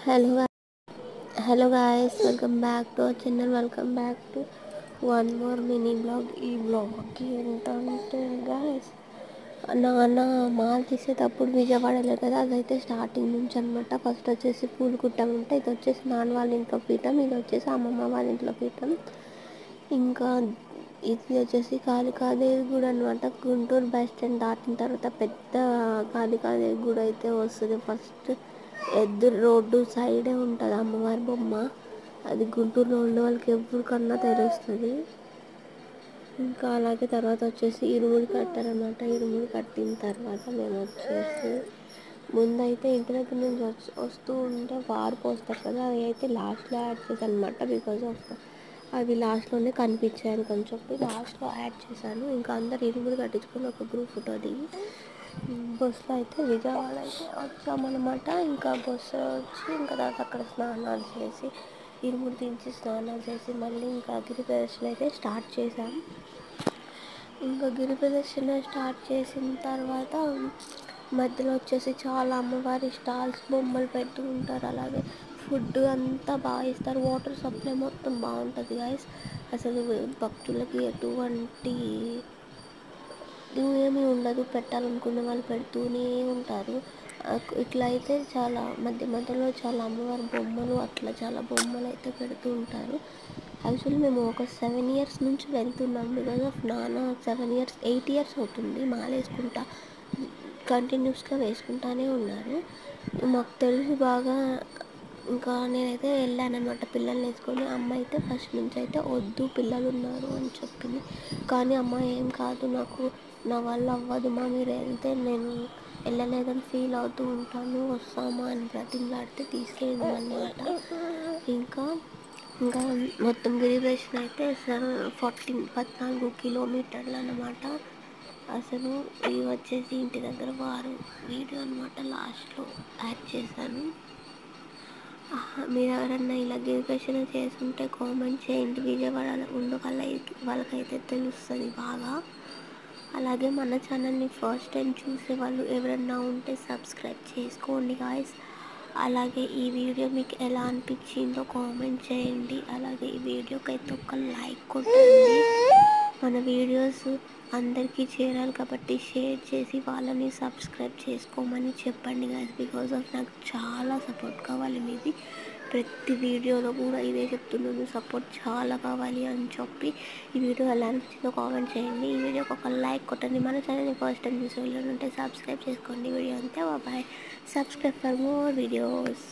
Hello, hello guys, welcome back to our channel. Welcome back to one more mini vlog. ఈ vlog ఏంటంటే guys నాన్న మాల తీసేటప్పుడు విజయవాడలే కదా, అదైతే స్టార్టింగ్ నుంచి అనమాట. ఫస్ట్ వచ్చేసి పూలు కుట్టామంటే, ఇది వచ్చేసి నాన్న వాళ్ళ ఇంట్లో పీఠం, ఇది వచ్చేసి అమ్మమ్మ వాళ్ళ ఇంట్లో పీఠం. ఇంకా ఇది వచ్చేసి కాళికాదేవి గుడి అనమాట. గుంటూరు బస్ స్టాండ్ దాటిన తర్వాత పెద్ద కాళికాదేవి గుడి అయితే వస్తుంది. ఫస్ట్ ఎదురు రోడ్డు సైడే ఉంటుంది అమ్మవారి బొమ్మ. అది గుంటూరులో ఉండే వాళ్ళకి ఎవరికన్నా తెలుస్తుంది. ఇంకా అలాగే తర్వాత వచ్చేసి ఇరుముడి కట్టారనమాట. ఇరుముడి కట్టిన తర్వాత మేము వచ్చేసి ముందైతే ఇంటి దగ్గర నుంచి వస్తూ ఉంటే వారు పోస్తారు కదా, అవి అయితే లాస్ట్లో యాడ్ చేశాను అనమాట. బికాజ్ ఆఫ్ అవి లాస్ట్లోనే కనిపించాయని కొంచెం చెప్పి లాస్ట్లో యాడ్ చేశాను. ఇంకా అందరు ఇరుముడి కట్టించుకొని ఒక గ్రూప్ ఫోటో దిగి బస్సులో అయితే విజయవాడ అయితే వచ్చామన్నమాట. ఇంకా బస్సు వచ్చి ఇంకా తర్వాత అక్కడ స్నానాలు చేసి ఇరుముడి దించి స్నానాలు చేసి మళ్ళీ ఇంకా గిరి ప్రదర్శన అయితే స్టార్ట్ చేశాం. ఇంకా గిరి ప్రదర్శన స్టార్ట్ చేసిన తర్వాత మధ్యలో వచ్చేసి చాలా అమ్మవారి స్టాల్స్ బొమ్మలు పెడుతూ ఉంటారు. అలాగే ఫుడ్ అంతా బాగా ఇస్తారు. వాటర్ సప్లై మొత్తం బాగుంటుంది గాయస్. అసలు భక్తులకి ఎటువంటి ఏమీ ఉండదు, పెట్టాలనుకున్న వాళ్ళు పెడుతూనే ఉంటారు. ఇట్లా అయితే చాలా మధ్యలో చాలా అమ్మవారి బొమ్మలు అట్లా చాలా బొమ్మలు అయితే పెడుతూ ఉంటారు. యాక్చువల్లీ మేము ఒక 7 years నుంచి వెళ్తున్నాం. బికాజ్ ఆఫ్ నాన్న 8 years అవుతుంది మాల వేసుకుంటా కంటిన్యూస్గా వేసుకుంటానే ఉన్నారు. మాకు తెలిసి బాగా ఇంకా నేనైతే వెళ్ళానమాట పిల్లల్ని వేసుకొని. అమ్మ అయితే ఫస్ట్ నుంచి అయితే వద్దు పిల్లలు ఉన్నారు అని చెప్పింది. కానీ అమ్మ ఏం కాదు, నాకు నా వల్ల అవ్వదు మా, మీరు వెళ్తే నేను వెళ్ళలేదని ఫీల్ అవుతూ ఉంటాను, వస్తామా అని బ్రతిమలాడితే తీసుకెళ్ళింది అనమాట. ఇంకా మొత్తం గిరి ప్రదక్షిణ అయితే 14 kilometers అనమాట. అసలు ఇవి వచ్చేసి ఇంటి దగ్గర వారు వీడియో అనమాట, లాస్ట్లో యాడ్ చేశాను. మీరు ఎవరన్నా ఇలా గిరి ప్రదక్షిణ చేస్తుంటే కామెంట్ చేయండి. విజయవాడ ఉండే వాళ్ళకైతే తెలుస్తుంది బాగా. అలాగే మన ఛానల్ని ఫస్ట్ టైం చూసే వాళ్ళు ఎవరన్నా ఉంటే సబ్స్క్రైబ్ చేసుకోండి గాయస్. అలాగే ఈ వీడియో మీకు ఎలా అనిపించిందో కామెంట్ చేయండి. అలాగే ఈ వీడియోకి అయితే ఒక లైక్ కొట్టండి. మన వీడియోస్ అందరికీ చేరాలి కాబట్టి షేర్ చేసి వాళ్ళని సబ్స్క్రైబ్ చేసుకోమని చెప్పండి గాయస్. బికాజ్ ఆఫ్ నాకు చాలా సపోర్ట్ కావాలి మీది. ప్రతి వీడియోలో కూడా ఇదే చెప్తున్నాను, సపోర్ట్ చాలా కావాలి అని చెప్పి. ఈ వీడియో ఎలా అనిపించిందో కామెంట్ చేయండి. ఈ వీడియోకి ఒక లైక్ కొట్టండి. మన ఛానల్ని ఫస్ట్ టైం చూసే వాళ్ళు ఉంటే సబ్స్క్రైబ్ చేసుకోండి. వీడియో అంతే, bye. Subscribe for more videos.